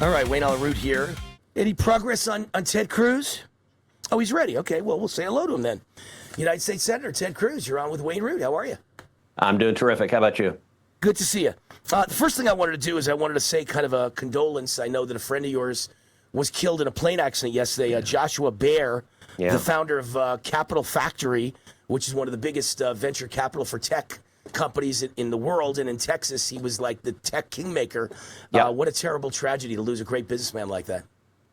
All right, Wayne Allyn here. Any progress on Ted Cruz? Oh, he's ready. Okay, well, we'll say hello to him then. United States Senator Ted Cruz, you're on with Wayne Root. How are you? I'm doing terrific. How about you? Good to see you. The first thing I wanted to do is I wanted to say kind of a condolence. I know that a friend of yours was killed in a plane accident yesterday, Joshua Baer, the founder of Capital Factory, which is one of the biggest venture capital for tech companies in the world. And in Texas, he was like the tech kingmaker. What a terrible tragedy to lose a great businessman like that.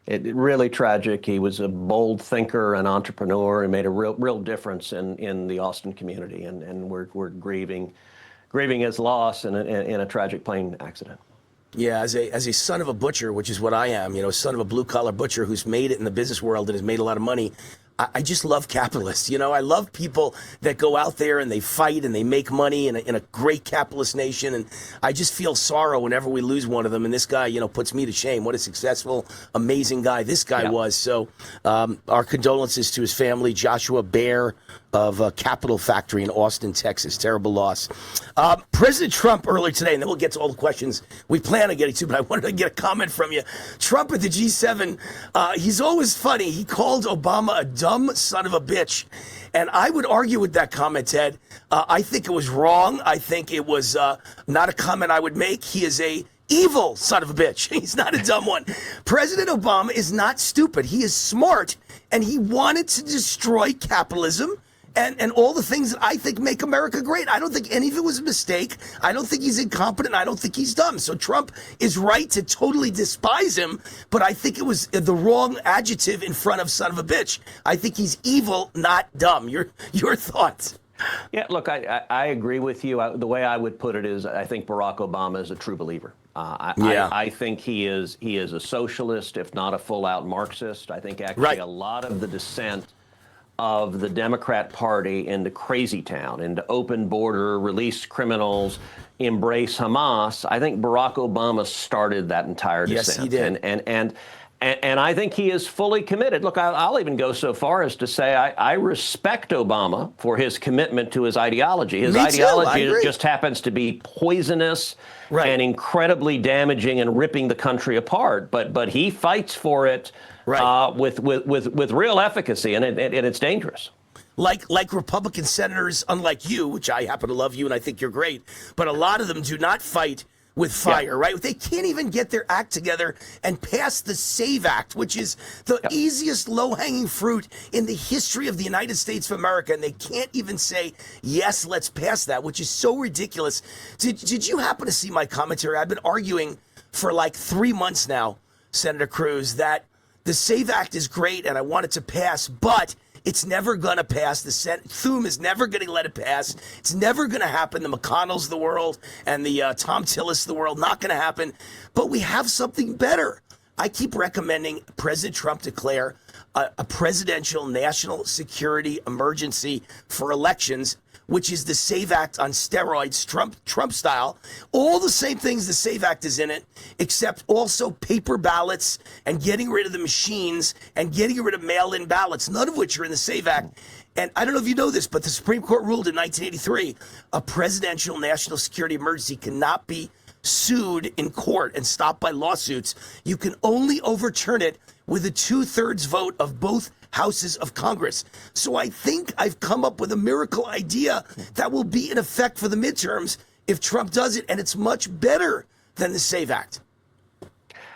It really tragic. He was a bold thinker and entrepreneur and made a real difference in the Austin community. And we're grieving his loss in a tragic plane accident. Yeah, as a son of a butcher, which is what I am, son of a blue-collar butcher who's made it in the business world and has made a lot of money, I just love capitalists. I love people that go out there and they fight and they make money in a great capitalist nation. And I just feel sorrow whenever we lose one of them. And this guy, puts me to shame. What a successful, amazing guy this guy was. So our condolences to his family, Joshua Baer of Capital Factory in Austin, Texas. Terrible loss. President Trump earlier today, and then we'll get to all the questions we plan on getting to, but I wanted to get a comment from you. Trump at the G7, he's always funny. He called Obama a dumb son of a bitch. And I would argue with that comment, Ted. I think it was wrong. I think it was not a comment I would make. He is a evil son of a bitch. He's not a dumb one. President Obama is not stupid. He is smart, and he wanted to destroy capitalism and all the things that I think make America great. I don't think any of it was a mistake. I don't think he's incompetent. I don't think he's dumb. So Trump is right to totally despise him, but I think it was the wrong adjective in front of son of a bitch. I think he's evil, not dumb. Your thoughts? Yeah, look, I agree with you. The way I would put it is I think Barack Obama is a true believer. I think he is a socialist, if not a full-out Marxist. I think actually a lot of the dissent of the Democrat Party into crazy town, into open border, release criminals, embrace Hamas. I think Barack Obama started that entire dissent. Yes, he did. And I think he is fully committed. Look, I'll even go so far as to say I respect Obama for his commitment to his ideology. His ideology just happens to be poisonous and incredibly damaging and ripping the country apart. But he fights for it with real efficacy, and it's dangerous. Like Republican senators, unlike you, which I happen to love you and I think you're great, but a lot of them do not fight with fire, right? They can't even get their act together and pass the SAVE Act, which is the easiest low-hanging fruit in the history of the United States of America, and they can't even say, yes, let's pass that, which is so ridiculous. Did you happen to see my commentary? I've been arguing for like 3 months now, Senator Cruz, that the SAVE Act is great and I want it to pass, but it's never going to pass. The Thune is never going to let it pass. It's never going to happen. The McConnells of the world and the Tom Tillis of the world, not going to happen. But we have something better. I keep recommending President Trump declare a presidential national security emergency for elections, which is the SAVE Act on steroids, Trump style. All the same things the SAVE Act is in it, except also paper ballots and getting rid of the machines and getting rid of mail-in ballots, none of which are in the SAVE Act. And I don't know if you know this, but the Supreme Court ruled in 1983, a presidential national security emergency cannot be sued in court and stopped by lawsuits. You can only overturn it with a 2/3 vote of both houses of Congress. So I think I've come up with a miracle idea that will be in effect for the midterms if Trump does it, and it's much better than the SAVE Act.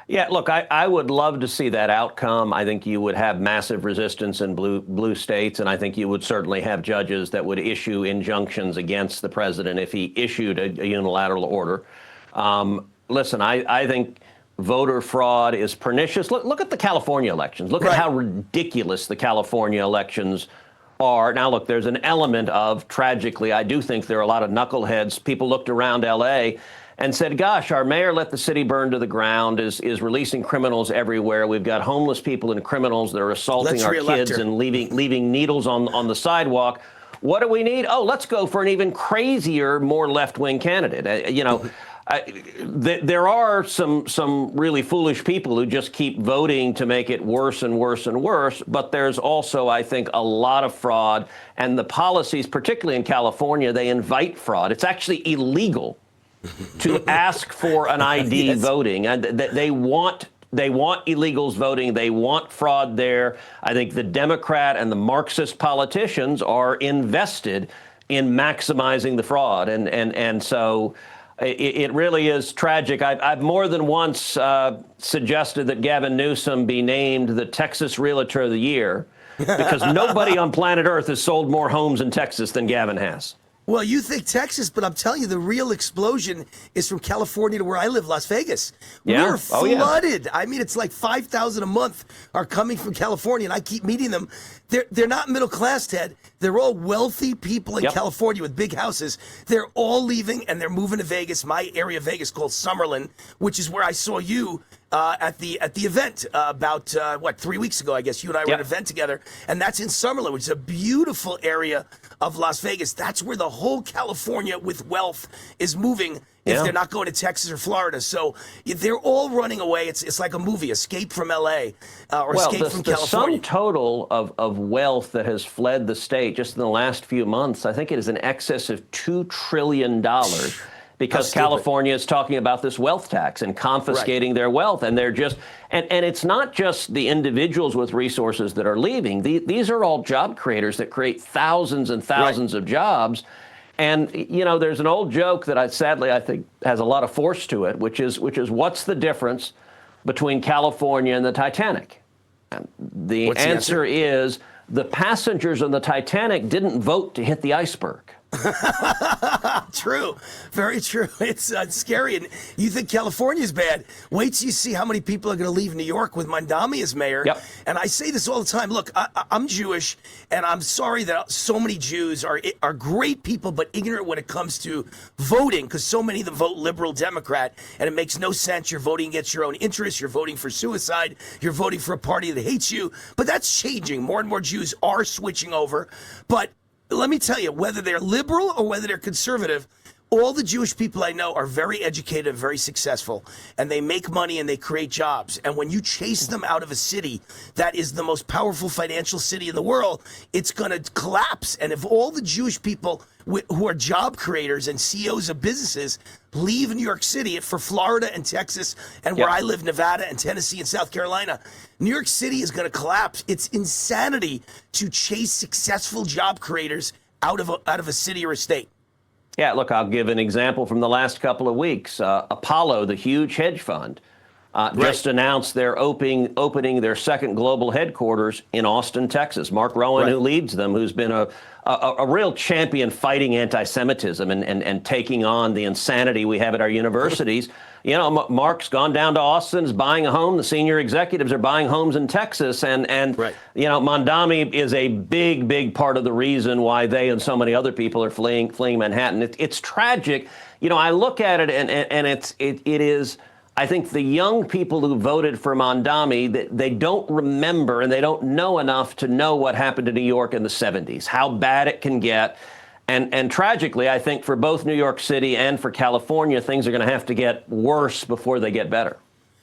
Yeah, look, I would love to see that outcome. I think you would have massive resistance in blue states, and I think you would certainly have judges that would issue injunctions against the president if he issued a unilateral order. Listen, I think voter fraud is pernicious. Look at the California elections. Look at how ridiculous the California elections are. Now, look, there's an element of, tragically, I do think there are a lot of knuckleheads. People looked around L.A. and said, gosh, our mayor let the city burn to the ground, is releasing criminals everywhere. We've got homeless people and criminals that are assaulting our kids and leaving needles on the sidewalk. What do we need? Oh, let's go for an even crazier, more left-wing candidate. There are some really foolish people who just keep voting to make it worse and worse and worse. But there's also, I think, a lot of fraud. And the policies, particularly in California, they invite fraud. It's actually illegal to ask for an ID voting. And they want they want illegals voting. They want fraud there. I think the Democrat and the Marxist politicians are invested in maximizing the fraud. And so it really is tragic. I've more than once suggested that Gavin Newsom be named the Texas Realtor of the Year because nobody on planet Earth has sold more homes in Texas than Gavin has. Well, you think Texas, but I'm telling you, the real explosion is from California to where I live, Las Vegas. Yeah. We're flooded. I mean, it's like 5,000 a month are coming from California, and I keep meeting them. They're not middle class, Ted. They're all wealthy people in California with big houses. They're all leaving, and they're moving to Vegas, my area of Vegas called Summerlin, which is where I saw you at the event about 3 weeks ago. I guess you and I were at an event together, and that's in Summerlin, which is a beautiful area of Las Vegas. That's where the whole California with wealth is moving if they're not going to Texas or Florida. So they're all running away. It's like a movie, Escape from L.A. Or Escape from California. The sum total of wealth that has fled the state just in the last few months, I think it is in excess of $2 trillion. Because California is talking about this wealth tax and confiscating their wealth. And they're just, and it's not just the individuals with resources that are leaving. These are all job creators that create thousands and thousands of jobs. And, you know, there's an old joke that I think has a lot of force to it, which is what's the difference between California and the Titanic? And the answer is the passengers on the Titanic didn't vote to hit the iceberg. True. Very true. It's scary. And you think California's bad. Wait till you see how many people are going to leave New York with Mondami as mayor. And I say this all the time. Look, I'm Jewish, and I'm sorry that so many Jews are great people, but ignorant when it comes to voting, because so many of them vote liberal Democrat, and it makes no sense. You're voting against your own interests. You're voting for suicide. You're voting for a party that hates you. But that's changing. More and more Jews are switching over. But let me tell you, whether they're liberal or whether they're conservative, all the Jewish people I know are very educated, very successful, and they make money and they create jobs. And when you chase them out of a city that is the most powerful financial city in the world, it's going to collapse. And if all the Jewish people who are job creators and CEOs of businesses leave New York City for Florida and Texas and where I live, Nevada and Tennessee and South Carolina, New York City is going to collapse. It's insanity to chase successful job creators out of a city or a state. Yeah, look, I'll give an example from the last couple of weeks. Apollo, the huge hedge fund, just announced they're opening their second global headquarters in Austin, Texas. Mark Rowan, who leads them, who's been a real champion fighting anti-Semitism and taking on the insanity we have at our universities. You know, Mark's gone down to Austin, is buying a home. The senior executives are buying homes in Texas. And you know, Mondami is a big, big part of the reason why they and so many other people are fleeing Manhattan. It's tragic. You know, I look at it and it is, I think the young people who voted for Mondami, they don't remember and they don't know enough to know what happened to New York in the 70s, how bad it can get. And tragically, I think for both New York City and for California, things are going to have to get worse before they get better.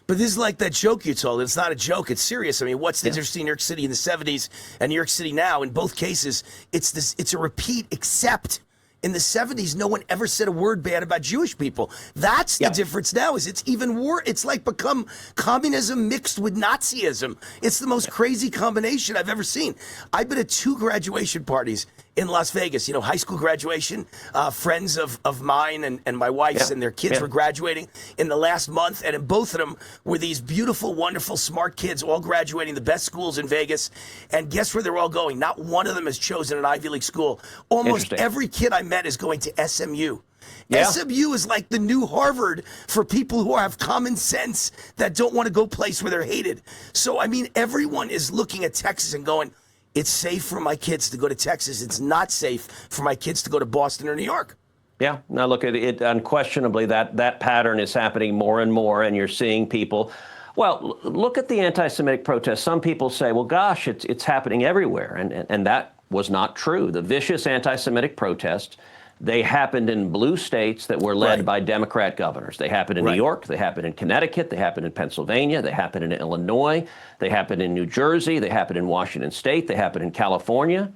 But this is like that joke you told. It's not a joke. It's serious. I mean, what's the difference between New York City in the 70s and New York City now? In both cases, it's a repeat, except in the 70s, no one ever said a word bad about Jewish people. That's the difference now, is it's even worse. It's like become communism mixed with Nazism. It's the most crazy combination I've ever seen. I've been at 2 graduation parties in Las Vegas, you know, high school graduation. Friends of mine and my wife's and their kids were graduating in the last month. And in both of them were these beautiful, wonderful, smart kids all graduating the best schools in Vegas. And guess where they're all going? Not one of them has chosen an Ivy League school. Almost every kid I met is going to SMU. SMU is like the new Harvard for people who have common sense that don't want to go place where they're hated. So, I mean, everyone is looking at Texas and going, it's safe for my kids to go to Texas. It's not safe for my kids to go to Boston or New York. Yeah, now look at it. Unquestionably, that pattern is happening more and more, and you're seeing people. Well, look at the anti-Semitic protests. Some people say, well, gosh, it's happening everywhere, and that was not true. The vicious anti-Semitic protests, they happened in blue states that were led by Democrat governors. They happened in New York. They happened in Connecticut. They happened in Pennsylvania. They happened in Illinois. They happened in New Jersey. They happened in Washington State. They happened in California.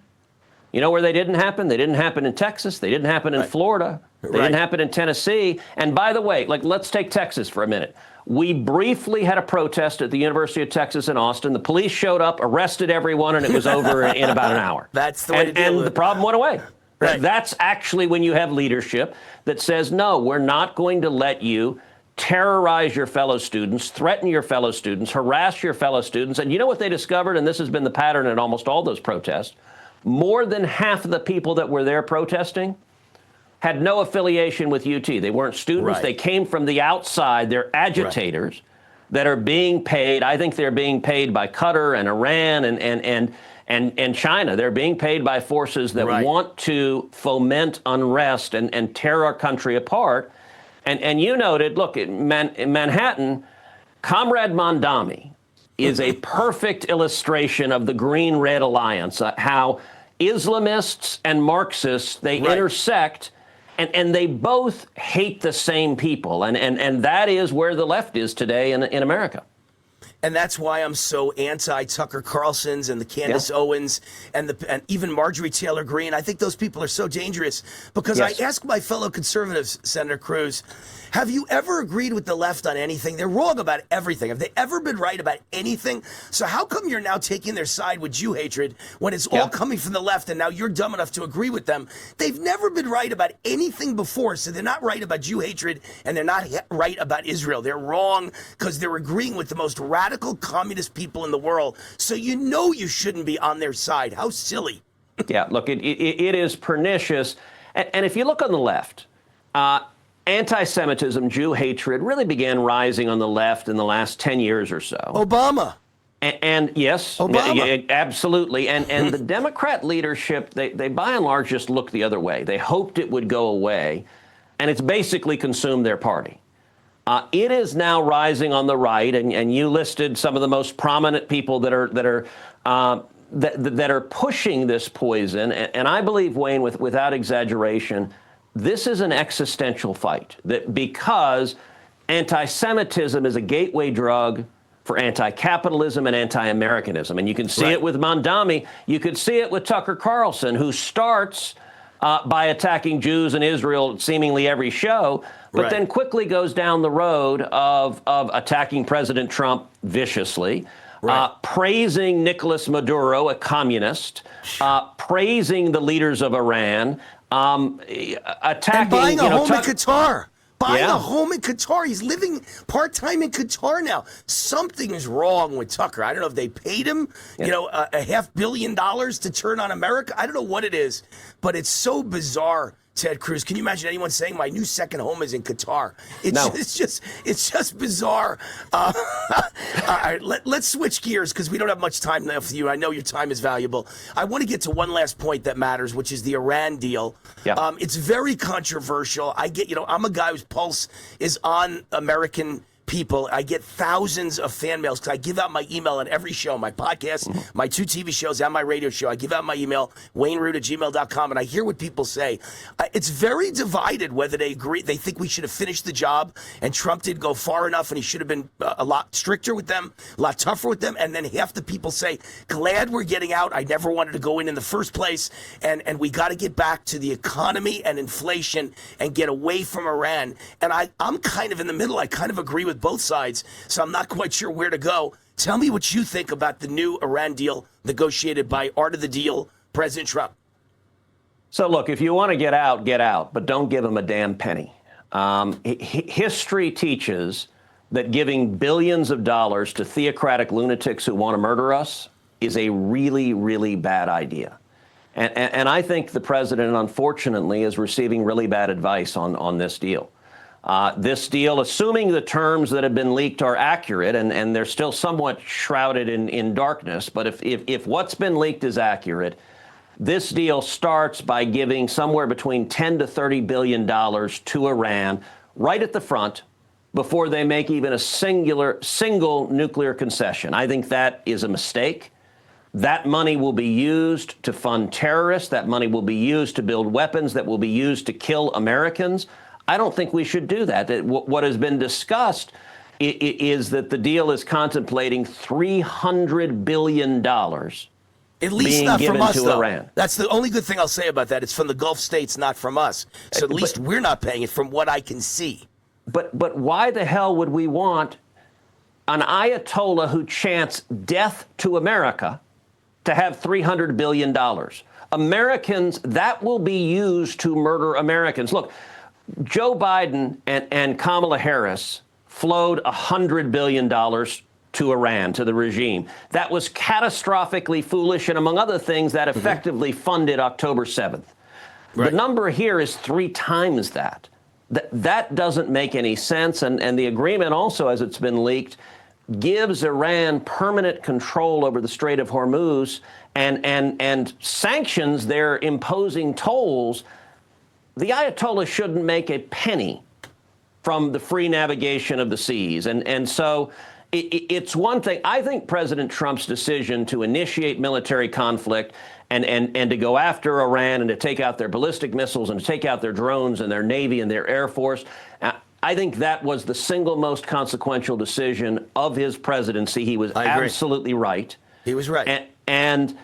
You know where they didn't happen? They didn't happen in Texas. They didn't happen in Florida. They didn't happen in Tennessee. And by the way, like, let's take Texas for a minute. We briefly had a protest at the University of Texas in Austin. The police showed up, arrested everyone, and it was over in about an hour. That's the way to deal and with the it. problem went away. Right. That's actually when you have leadership that says, no, we're not going to let you terrorize your fellow students, threaten your fellow students, harass your fellow students. And you know what they discovered? And this has been the pattern in almost all those protests. More than half of the people that were there protesting had no affiliation with UT. They weren't students. Right. They came from the outside. They're agitators that are being paid. I think they're being paid by Qatar and Iran and China. They're being paid by forces that want to foment unrest and tear our country apart. And you noted, look, in Manhattan, Comrade Mondami is a perfect illustration of the Green-Red Alliance, how Islamists and Marxists, they intersect, and they both hate the same people. And that is where the left is today in America. And that's why I'm so anti-Tucker Carlson's and the Candace Owens and even Marjorie Taylor Greene. I think those people are so dangerous because I ask my fellow conservatives, Senator Cruz, have you ever agreed with the left on anything? They're wrong about everything. Have they ever been right about anything? So how come you're now taking their side with Jew hatred when it's all coming from the left and now you're dumb enough to agree with them? They've never been right about anything before, so they're not right about Jew hatred and they're not right about Israel. They're wrong because they're agreeing with the most radical communist people in the world. So you know you shouldn't be on their side. How silly. Yeah, look, it is pernicious. And if you look on the left, anti-Semitism, Jew hatred really began rising on the left in the last 10 years or so. Obama. And yes, Obama. Absolutely. And the Democrat leadership, they by and large just looked the other way. They hoped it would go away, and it's basically consumed their party. It is now rising on the right, and you listed some of the most prominent people that are pushing this poison. And I believe, Wayne, without exaggeration, this is an existential fight, that because anti-Semitism is a gateway drug for anti-capitalism and anti-Americanism. And you can see it with Mondami. You could see it with Tucker Carlson, who starts by attacking Jews and Israel seemingly every show, but then quickly goes down the road of attacking President Trump viciously, praising Nicolas Maduro, a communist, praising the leaders of Iran, attacking... And buying a home in Qatar. Buying Yeah. a home in Qatar. He's living part-time in Qatar now. Something is wrong with Tucker. I don't know if they paid him, $500 million to turn on America. I don't know what it is, but it's so bizarre, Ted Cruz. Can you imagine anyone saying my new second home is in Qatar? It's just bizarre. All right, let's switch gears because we don't have much time left for you. I know your time is valuable. I want to get to one last point that matters, which is the Iran deal. Yeah. It's very controversial. I'm a guy whose pulse is on American people. I get thousands of fan mails because I give out my email on every show, my podcast, my 2 TV shows, and my radio show. I give out my email, wayneroot@gmail.com, and I hear what people say. It's very divided whether they agree. They think we should have finished the job, and Trump didn't go far enough, and he should have been a lot stricter with them, a lot tougher with them. And then half the people say, glad we're getting out. I never wanted to go in the first place, and we got to get back to the economy and inflation and get away from Iran. And I'm kind of in the middle. I kind of agree with both sides, so I'm not quite sure where to go. Tell me what you think about the new Iran deal negotiated by Art of the Deal, President Trump. So look, if you want to get out, but don't give them a damn penny. History teaches that giving billions of dollars to theocratic lunatics who want to murder us is a really, really bad idea. And I think the president, unfortunately, is receiving really bad advice on this deal. This deal, assuming the terms that have been leaked are accurate, and they're still somewhat shrouded in darkness, but if what's been leaked is accurate, this deal starts by giving somewhere between $10 to $30 billion to Iran right at the front before they make even a single nuclear concession. I think that is a mistake. That money will be used to fund terrorists. That money will be used to build weapons that will be used to kill Americans. I don't think we should do that. What has been discussed is that the deal is contemplating $300 billion. At least not from us, though. Iran. That's the only good thing I'll say about that. It's from the Gulf states, not from us. So at least we're not paying it from what I can see. But why the hell would we want an Ayatollah who chants death to America to have $300 billion? Americans, that will be used to murder Americans. Look, Joe Biden and Kamala Harris flowed $100 billion to Iran, to the regime. That was catastrophically foolish, and among other things, that effectively funded October 7th. Right. The number here is 3 times that. That doesn't make any sense, and the agreement also, as it's been leaked, gives Iran permanent control over the Strait of Hormuz and sanctions their imposing tolls. The Ayatollah shouldn't make a penny from the free navigation of the seas. And so it's one thing. I think President Trump's decision to initiate military conflict and to go after Iran and to take out their ballistic missiles and to take out their drones and their Navy and their Air Force, I think that was the single most consequential decision of his presidency. He was absolutely right. He was right. And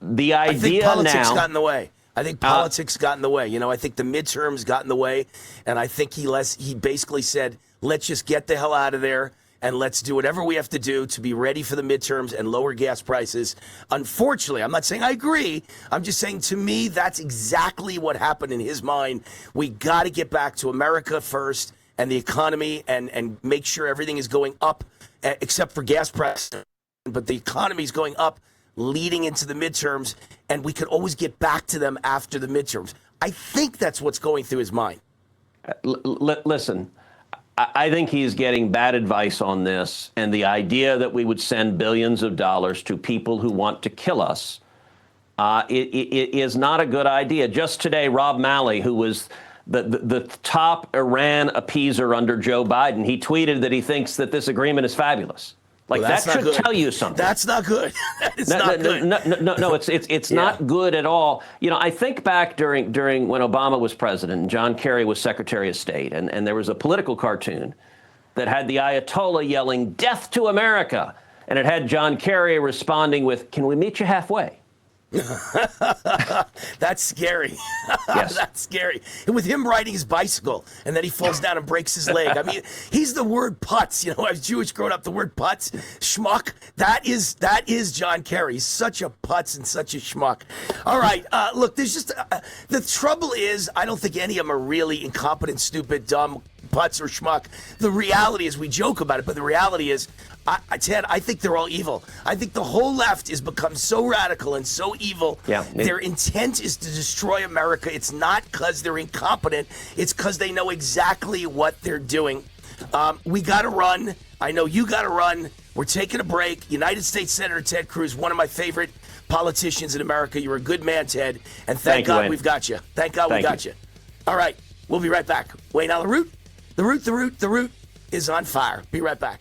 the idea now... I think politics got in the way. I think politics got in the way. You know, I think the midterms got in the way, and I think he basically said, let's just get the hell out of there, and let's do whatever we have to do to be ready for the midterms and lower gas prices. Unfortunately, I'm not saying I agree. I'm just saying, to me, that's exactly what happened in his mind. We got to get back to America first and the economy and make sure everything is going up, except for gas prices. But the economy is going up leading into the midterms, and we could always get back to them after the midterms. I think that's what's going through his mind. Listen, I think he's getting bad advice on this, and the idea that we would send billions of dollars to people who want to kill us it is not a good idea. Just today, Rob Malley, who was the top Iran appeaser under Joe Biden, he tweeted that he thinks that this agreement is fabulous. Like, well, that should tell you something. That's not good. That is not good. No, it's not good at all. You know, I think back during when Obama was president and John Kerry was Secretary of State, and there was a political cartoon that had the Ayatollah yelling, "Death to America," and it had John Kerry responding with, "Can we meet you halfway?" That's scary. Yes. That's scary. And with him riding his bicycle and then he falls down and breaks his leg. I mean, he's the word putz. You know, as Jewish growing up, the word putz, schmuck, that is John Kerry. He's such a putz and such a schmuck. All right. Look, there's just the trouble is I don't think any of them are really incompetent, stupid, dumb putz or schmuck. The reality is, we joke about it, but the reality is, Ted, I think they're all evil. I think the whole left has become so radical and so evil. Yeah, their intent is to destroy America. It's not because they're incompetent. It's because they know exactly what they're doing. We got to run. I know you got to run. We're taking a break. United States Senator Ted Cruz, one of my favorite politicians in America. You're a good man, Ted. And thank God we've got you. Thank God we got you. All right. We'll be right back. Wayne, now the root is on fire. Be right back.